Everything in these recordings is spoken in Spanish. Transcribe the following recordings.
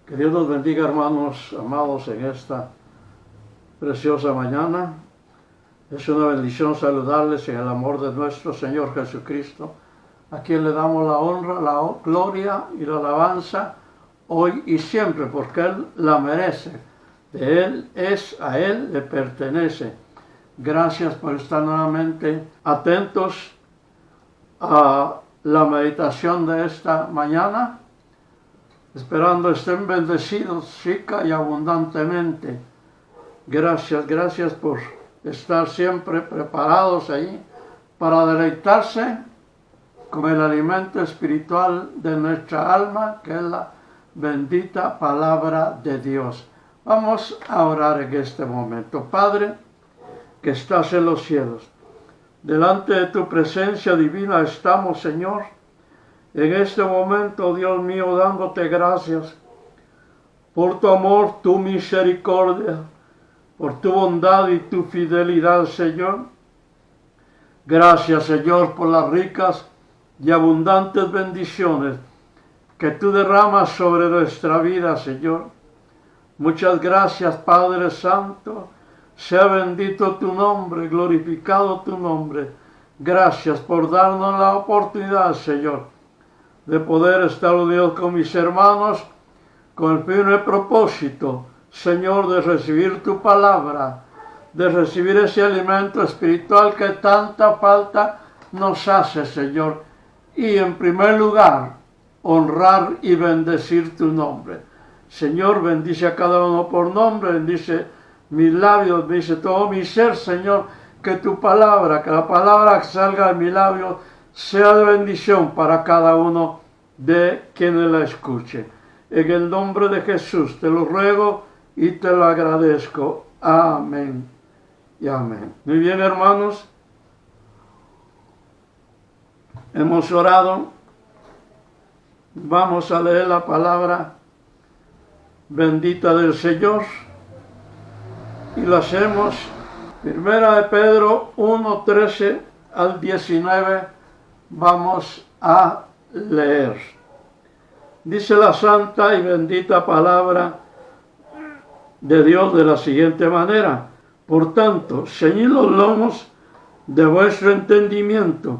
Que Dios nos bendiga, hermanos amados, en esta preciosa mañana. Es una bendición saludarles en el amor de nuestro Señor Jesucristo, a quien le damos la honra, la gloria y la alabanza hoy y siempre, porque Él la merece. De Él es, a Él le pertenece. Gracias por estar nuevamente atentos a la meditación de esta mañana, esperando estén bendecidos rica y abundantemente. Gracias por estar siempre preparados ahí para deleitarse con el alimento espiritual de nuestra alma, que es la bendita palabra de Dios. Vamos a orar en este momento. Padre, que estás en los cielos, delante de tu presencia divina estamos, Señor, en este momento, Dios mío, dándote gracias por tu amor, tu misericordia, por tu bondad y tu fidelidad, Señor. Gracias, Señor, por las ricas y abundantes bendiciones que tú derramas sobre nuestra vida, Señor. Muchas gracias, Padre Santo. Sea bendito tu nombre, glorificado tu nombre. Gracias por darnos la oportunidad, Señor, de poder estar unidos con mis hermanos con el firme propósito, Señor, de recibir tu palabra, de recibir ese alimento espiritual que tanta falta nos hace, Señor. Y en primer lugar, honrar y bendecir tu nombre. Señor, bendice a cada uno por nombre, bendice mis labios, bendice todo mi ser, Señor, que tu palabra, que la palabra que salga de mis labios sea de bendición para cada uno de quienes la escuche. En el nombre de Jesús te lo ruego y te lo agradezco. Amén y amén. Muy bien, hermanos. Hemos orado. Vamos a leer la palabra bendita del Señor. Y lo hacemos. Primera de Pedro 1, 13 al 19. Vamos a leer. Dice la santa y bendita palabra de Dios de la siguiente manera: por tanto, ceñid los lomos de vuestro entendimiento,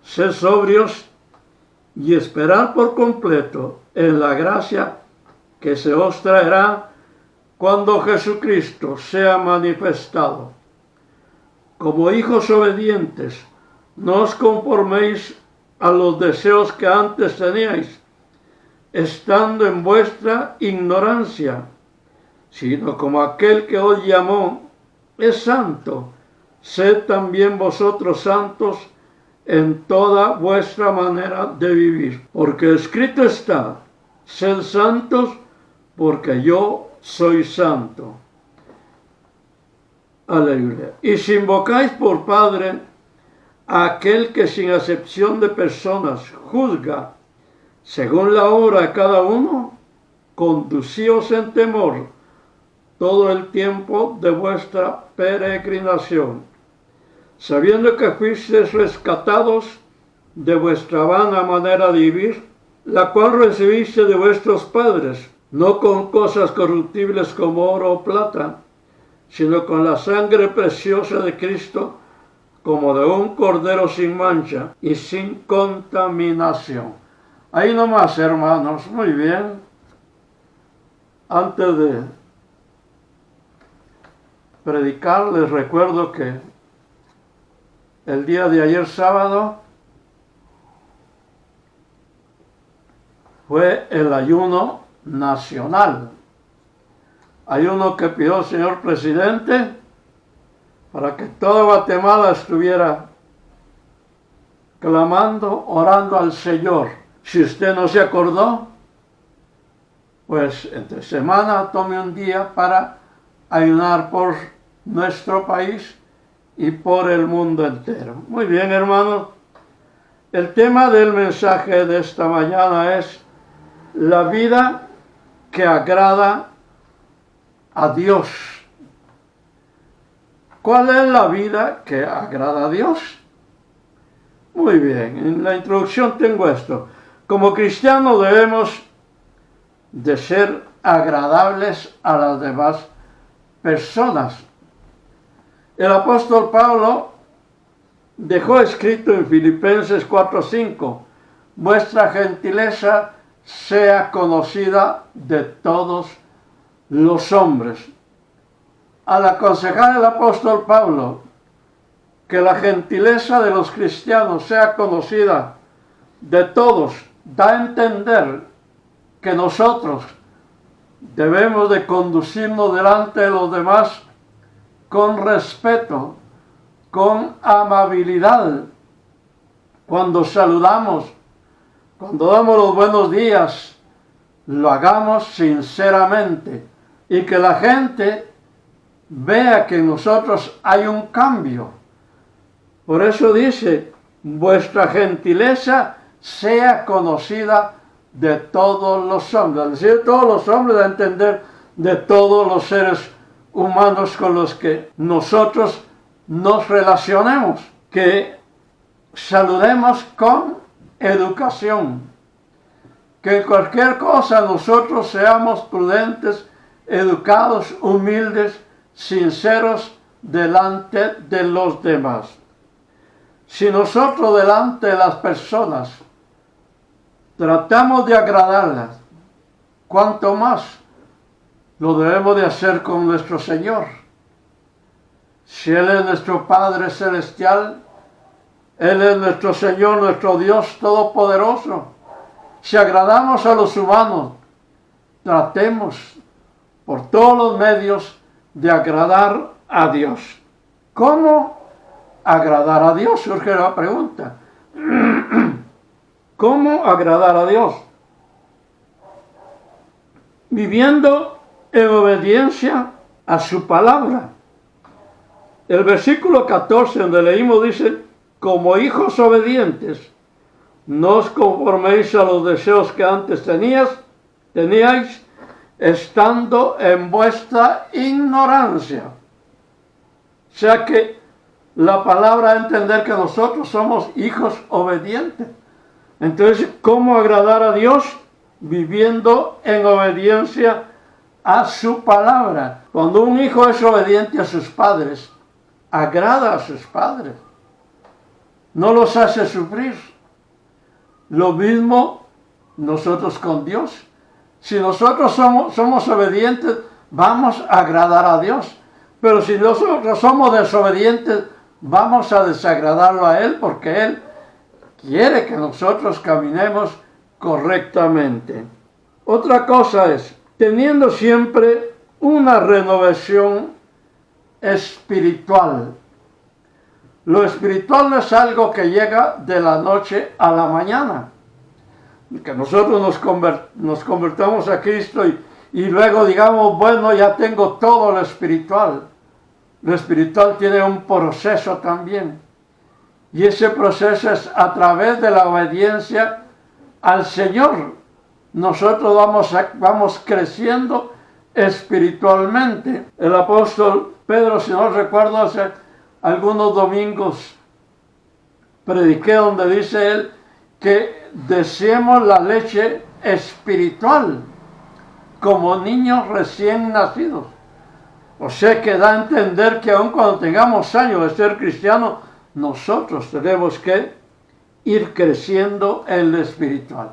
sed sobrios y esperad por completo en la gracia que se os traerá cuando Jesucristo sea manifestado. Como hijos obedientes, no os conforméis a los deseos que antes teníais, estando en vuestra ignorancia, sino como aquel que os llamó es santo, sed también vosotros santos en toda vuestra manera de vivir. Porque escrito está: sed santos, porque yo soy santo. Aleluya. Y si invocáis por Padre a aquel que sin acepción de personas juzga según la obra de cada uno, conducíos en temor todo el tiempo de vuestra peregrinación, sabiendo que fuisteis rescatados de vuestra vana manera de vivir, la cual recibiste de vuestros padres, no con cosas corruptibles como oro o plata, sino con la sangre preciosa de Cristo, como de un cordero sin mancha y sin contaminación. Ahí nomás, hermanos. Muy bien. Antes de predicar, les recuerdo que el día de ayer sábado fue el ayuno nacional. Ayuno que pidió el señor presidente para que toda Guatemala estuviera clamando, orando al Señor. Si usted no se acordó, pues entre semana tome un día para ayunar por nuestro país y por el mundo entero. Muy bien, hermanos. El tema del mensaje de esta mañana es la vida que agrada a Dios. ¿Cuál es la vida que agrada a Dios? Muy bien, en la introducción tengo esto. Como cristianos debemos de ser agradables a las demás personas. El apóstol Pablo dejó escrito en Filipenses 4:5, vuestra gentileza sea conocida de todos los hombres. Al aconsejar el apóstol Pablo que la gentileza de los cristianos sea conocida de todos, da a entender que nosotros debemos de conducirnos delante de los demás con respeto, con amabilidad. Cuando saludamos, cuando damos los buenos días, lo hagamos sinceramente y que la gente vea que en nosotros hay un cambio. Por eso dice, vuestra gentileza sea conocida de todos los hombres. Al decir todos los hombres, da a entender de todos los seres humanos con los que nosotros nos relacionemos, que saludemos con educación, que en cualquier cosa nosotros seamos prudentes, educados, humildes, sinceros delante de los demás. Si nosotros delante de las personas tratamos de agradarlas, cuanto más lo debemos de hacer con nuestro Señor. Si Él es nuestro Padre Celestial, Él es nuestro Señor, nuestro Dios Todopoderoso. Si agradamos a los humanos, tratemos por todos los medios de agradar a Dios. ¿Cómo agradar a Dios? Surge la pregunta. ¿Cómo agradar a Dios? Viviendo en obediencia a su palabra. El versículo 14 donde leímos dice, como hijos obedientes, no os conforméis a los deseos que antes teníais, estando en vuestra ignorancia. O sea que la palabra da a entender que nosotros somos hijos obedientes. Entonces, ¿cómo agradar a Dios? Viviendo en obediencia a su palabra. Cuando un hijo es obediente a sus padres, agrada a sus padres, no los hace sufrir. Lo mismo nosotros con Dios. Si nosotros somos obedientes, vamos a agradar a Dios. Pero si nosotros somos desobedientes, vamos a desagradarlo a Él, porque Él quiere que nosotros caminemos correctamente. Otra cosa es, teniendo siempre una renovación espiritual. Lo espiritual no es algo que llega de la noche a la mañana. Que nosotros nos convertamos a Cristo y luego digamos, bueno, ya tengo todo lo espiritual. Lo espiritual tiene un proceso también. Y ese proceso es a través de la obediencia al Señor. Nosotros vamos creciendo espiritualmente. El apóstol Pedro, si no recuerdo, hace algunos domingos prediqué donde dice él que deseemos la leche espiritual como niños recién nacidos. O sea que da a entender que aun cuando tengamos años de ser cristianos, nosotros tenemos que ir creciendo en lo espiritual,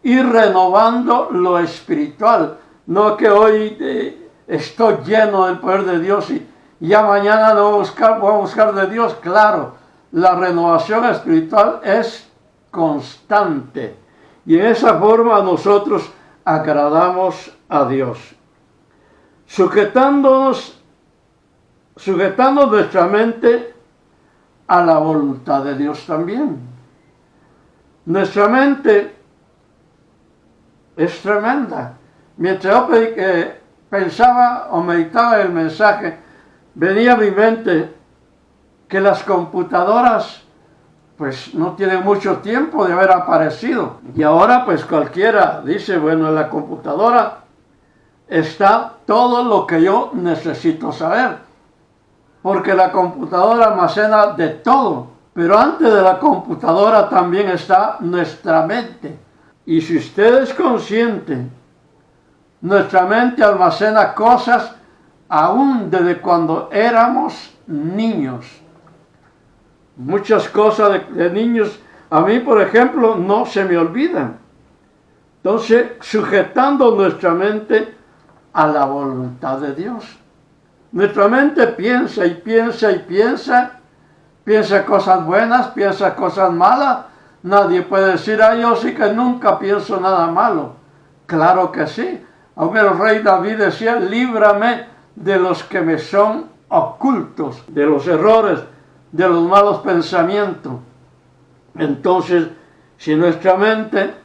ir renovando lo espiritual. No que hoy estoy lleno del poder de Dios y ya mañana no voy a buscar de Dios. Claro, la renovación espiritual es constante y en esa forma nosotros agradamos a Dios. Sujetando nuestra mente a la voluntad de Dios también. Nuestra mente es tremenda. Mientras yo pensaba o meditaba el mensaje, venía a mi mente que las computadoras pues no tienen mucho tiempo de haber aparecido. Y ahora pues cualquiera dice, bueno, en la computadora está todo lo que yo necesito saber. Porque la computadora almacena de todo. Pero antes de la computadora también está nuestra mente. Y si usted es consciente, nuestra mente almacena cosas aún desde cuando éramos niños. Muchas cosas de niños, a mí por ejemplo, no se me olvidan. Entonces, sujetando nuestra mente a la voluntad de Dios. Nuestra mente piensa y piensa y piensa. Piensa cosas buenas, piensa cosas malas. Nadie puede decir, yo sí que nunca pienso nada malo. Claro que sí. Aún el rey David decía, líbrame de los que me son ocultos, de los errores, de los malos pensamientos. Entonces, si nuestra mente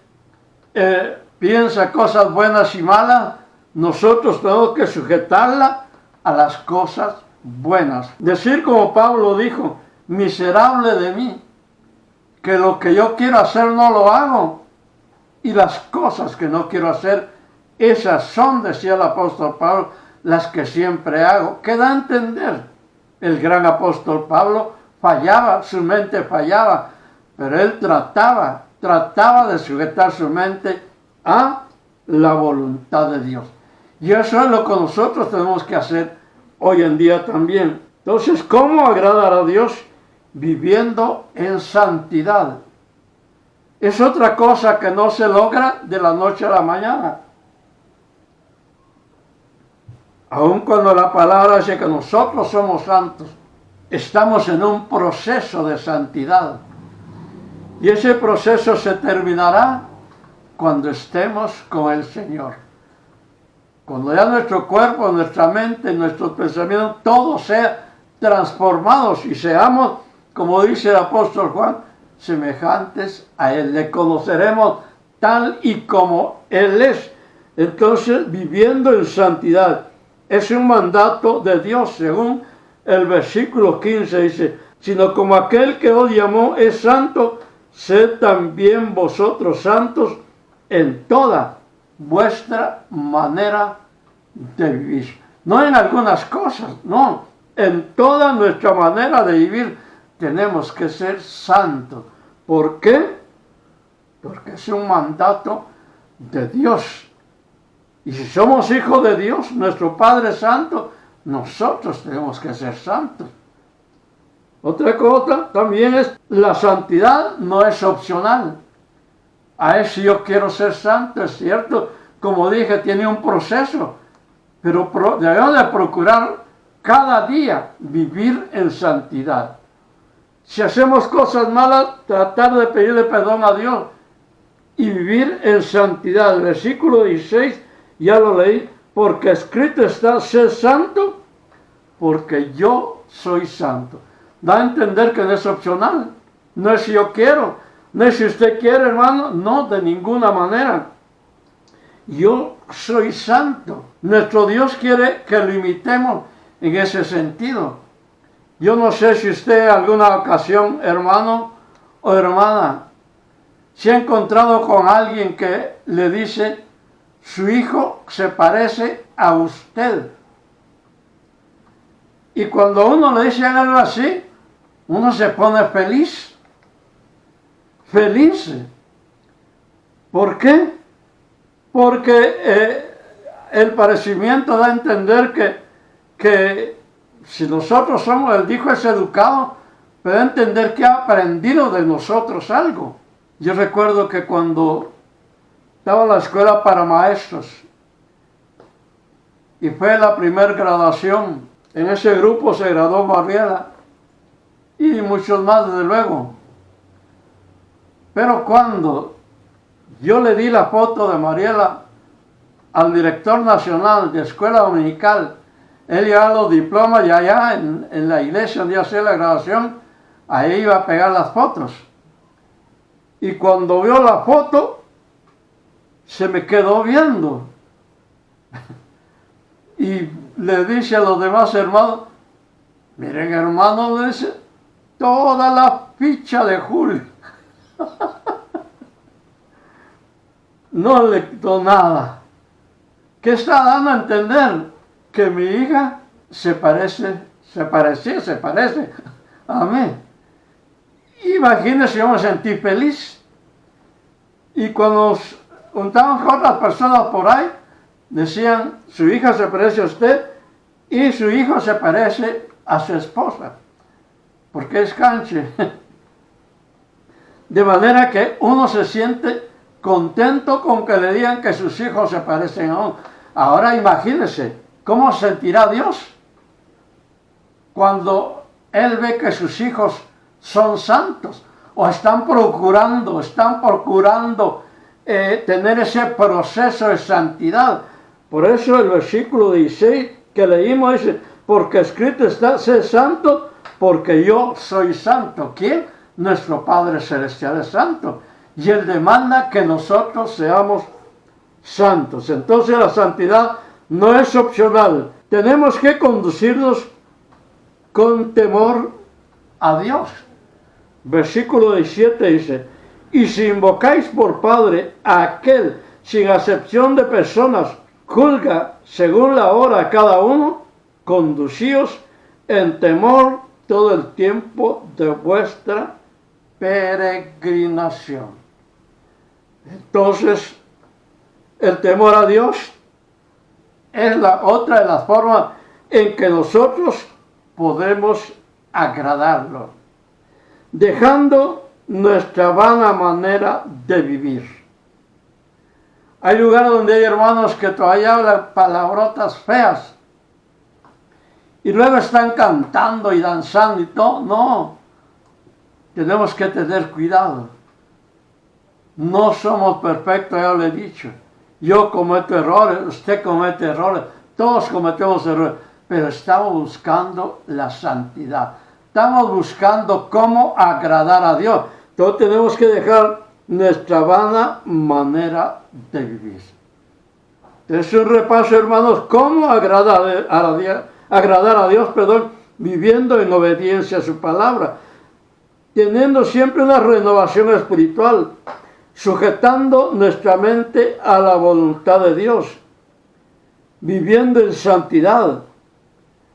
piensa cosas buenas y malas, nosotros tenemos que sujetarla a las cosas buenas. Decir como Pablo dijo, miserable de mí, que lo que yo quiero hacer no lo hago, y las cosas que no quiero hacer, esas son, decía el apóstol Pablo, las que siempre hago. ¿Qué da a entender? El gran apóstol Pablo fallaba, su mente fallaba, pero él trataba de sujetar su mente a la voluntad de Dios. Y eso es lo que nosotros tenemos que hacer hoy en día también. Entonces, ¿cómo agradar a Dios? Viviendo en santidad. Es otra cosa que no se logra de la noche a la mañana. Aun cuando la palabra dice que nosotros somos santos, estamos en un proceso de santidad. Y ese proceso se terminará cuando estemos con el Señor. Cuando ya nuestro cuerpo, nuestra mente, nuestros pensamientos, todo sea transformados y seamos, como dice el apóstol Juan, semejantes a Él. Le conoceremos tal y como Él es. Entonces, viviendo en santidad es un mandato de Dios, según el versículo 15 dice, sino como aquel que os llamó es santo, sed también vosotros santos en toda vuestra manera de vivir. No en algunas cosas, no, en toda nuestra manera de vivir tenemos que ser santos. ¿Por qué? Porque es un mandato de Dios. Y si somos hijos de Dios, nuestro Padre Santo, nosotros tenemos que ser santos. Otra cosa también es, la santidad no es opcional. A ver, si yo quiero ser santo, es cierto, como dije, tiene un proceso, pero debemos de procurar cada día vivir en santidad. Si hacemos cosas malas, tratar de pedirle perdón a Dios y vivir en santidad. El versículo 16, ya lo leí, porque escrito está, sé santo, porque yo soy santo. Da a entender que no es opcional, no es si yo quiero, no es si usted quiere, hermano, no, de ninguna manera. Yo soy santo. Nuestro Dios quiere que lo imitemos en ese sentido. Yo no sé si usted en alguna ocasión, hermano o hermana, se ha encontrado con alguien que le dice, su hijo se parece a usted. Y cuando uno le dice algo así, uno se pone feliz. Feliz. ¿Por qué? Porque el parecimiento da a entender que si nosotros somos, el hijo es educado, puede entender que ha aprendido de nosotros algo. Yo recuerdo que cuando estaba en la escuela para maestros y fue la primera graduación, en ese grupo se graduó Mariela y muchos más desde luego. Pero cuando yo le di la foto de Mariela al director nacional de escuela dominical, él llevaba los diplomas y allá en la iglesia donde hacía la graduación, ahí iba a pegar las fotos. Y cuando vio la foto, se me quedó viendo. Y le dice a los demás hermanos, miren hermano, le dice, toda la ficha de Julio. No le quitó nada. ¿Qué está dando a entender? Que mi hija se parece a mí. Imagínense, yo me sentí feliz. Y cuando nos juntamos con otras personas por ahí, decían, su hija se parece a usted y su hijo se parece a su esposa, porque es canche. De manera que uno se siente contento con que le digan que sus hijos se parecen a uno. Ahora imagínense, ¿cómo sentirá Dios cuando Él ve que sus hijos son santos o están procurando tener ese proceso de santidad? Por eso el versículo 16 que leímos dice, porque escrito está, sé santo porque yo soy santo. ¿Quién? Nuestro Padre Celestial es santo. Y Él demanda que nosotros seamos santos. Entonces la santidad no es opcional. Tenemos que conducirnos con temor a Dios. Versículo 17 dice, y si invocáis por Padre a aquel, sin acepción de personas, juzga según la hora a cada uno, conducíos en temor todo el tiempo de vuestra peregrinación. Entonces, el temor a Dios es la otra de las formas en que nosotros podemos agradarlo, dejando nuestra vana manera de vivir. Hay lugares donde hay hermanos que todavía hablan palabrotas feas y luego están cantando y danzando y todo. No, tenemos que tener cuidado. No somos perfectos, ya lo he dicho. Yo cometo errores, usted comete errores, todos cometemos errores, pero estamos buscando la santidad. Estamos buscando cómo agradar a Dios. Entonces tenemos que dejar nuestra vana manera de vivir. Es un repaso, hermanos, cómo agradar a Dios, viviendo en obediencia a su palabra, teniendo siempre una renovación espiritual, sujetando nuestra mente a la voluntad de Dios, viviendo en santidad,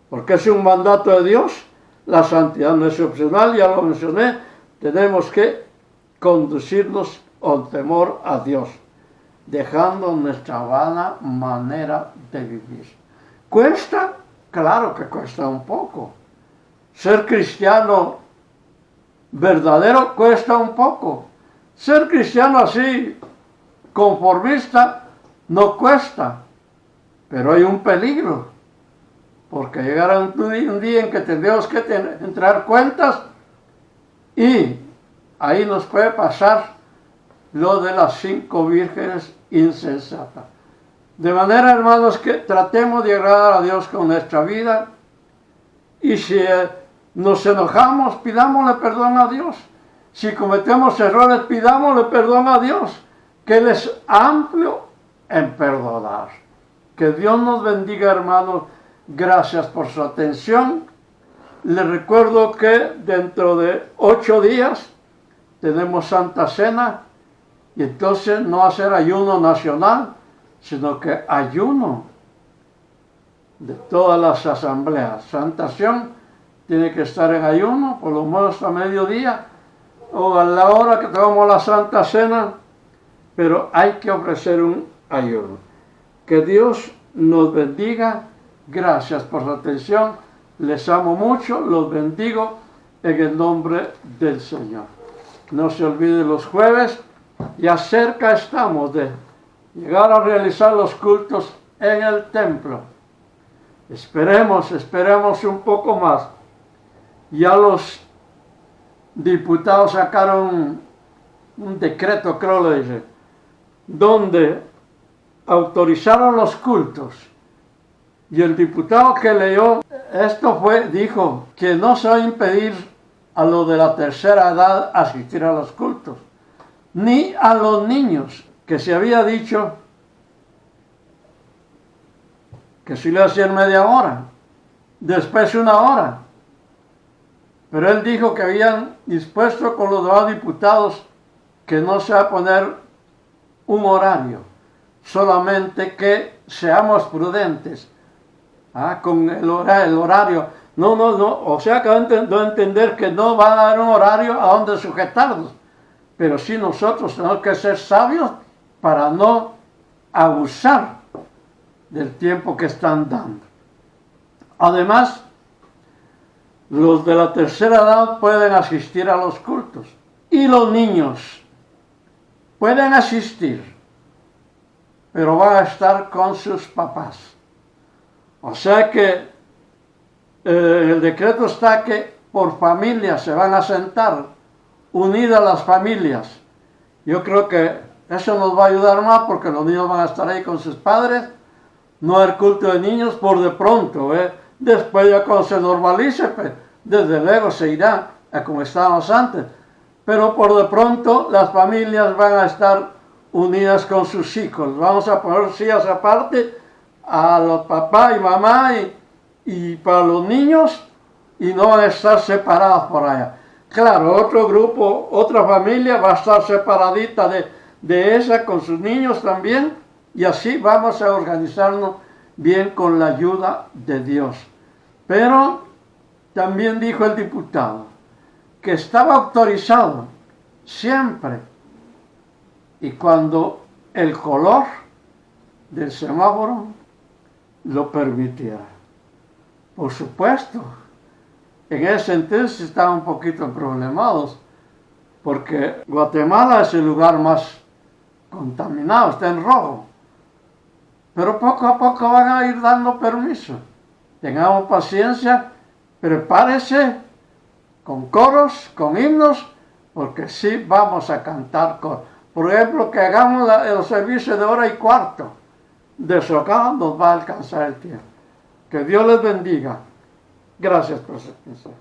porque es un mandato de Dios. La santidad no es opcional, ya lo mencioné, tenemos que conducirnos con temor a Dios, dejando nuestra vana manera de vivir. ¿Cuesta? Claro que cuesta un poco. Ser cristiano verdadero cuesta un poco. Ser cristiano así, conformista, no cuesta. Pero hay un peligro, porque llegará un día en que tendremos que entrar cuentas y ahí nos puede pasar lo de las 5 vírgenes insensatas. De manera, hermanos, que tratemos de agradar a Dios con nuestra vida, y si nos enojamos, pidámosle perdón a Dios. Si cometemos errores, pidámosle perdón a Dios, que Él es amplio en perdonar. Que Dios nos bendiga, hermanos. Gracias por su atención. Les recuerdo que dentro de 8 días tenemos Santa Cena, y entonces no hacer ayuno nacional, sino que ayuno de todas las asambleas. Santa Acción tiene que estar en ayuno, por lo menos a mediodía, o a la hora que tomamos la Santa Cena, pero hay que ofrecer un ayuno. Que Dios nos bendiga. Gracias por su atención. Les amo mucho, los bendigo en el nombre del Señor. No se olviden los jueves, ya cerca estamos de llegar a realizar los cultos en el templo. Esperemos un poco más. Ya los diputados sacaron un decreto, creo le dice, donde autorizaron los cultos. Y el diputado que leyó esto dijo que no se va a impedir a los de la tercera edad asistir a los cultos, ni a los niños, que se había dicho que si le hacían media hora, después 1 hora. Pero él dijo que habían dispuesto con los demás diputados que no se va a poner un horario, solamente que seamos prudentes con el horario. No, o sea que no entender que no va a dar un horario a donde sujetarnos, pero sí nosotros tenemos que ser sabios para no abusar del tiempo que están dando. Además, los de la tercera edad pueden asistir a los cultos y los niños pueden asistir, pero van a estar con sus papás. O sea que el decreto está que por familia se van a sentar, unidas las familias. Yo creo que eso nos va a ayudar más porque los niños van a estar ahí con sus padres, no el culto de niños por de pronto. Después ya cuando se normalice, pues, desde luego se irá a como estábamos antes. Pero por de pronto las familias van a estar unidas con sus hijos. Vamos a poner sillas aparte a los papás y mamá y para los niños, y no van a estar separados por allá. Claro, otro grupo, otra familia va a estar separadita de esa con sus niños también, y así vamos a organizarnos bien con la ayuda de Dios. Pero también dijo el diputado que estaba autorizado siempre y cuando el color del semáforo lo permitiera. Por supuesto, en ese sentido estaban un poquito problemados, porque Guatemala es el lugar más contaminado, está en rojo. Pero poco a poco van a ir dando permiso. Tengamos paciencia, prepárese con coros, con himnos, porque sí vamos a cantar coros. Por ejemplo, que hagamos el servicio de 1:15. De eso acá nos va a alcanzar el tiempo. Que Dios les bendiga. Gracias por su atención.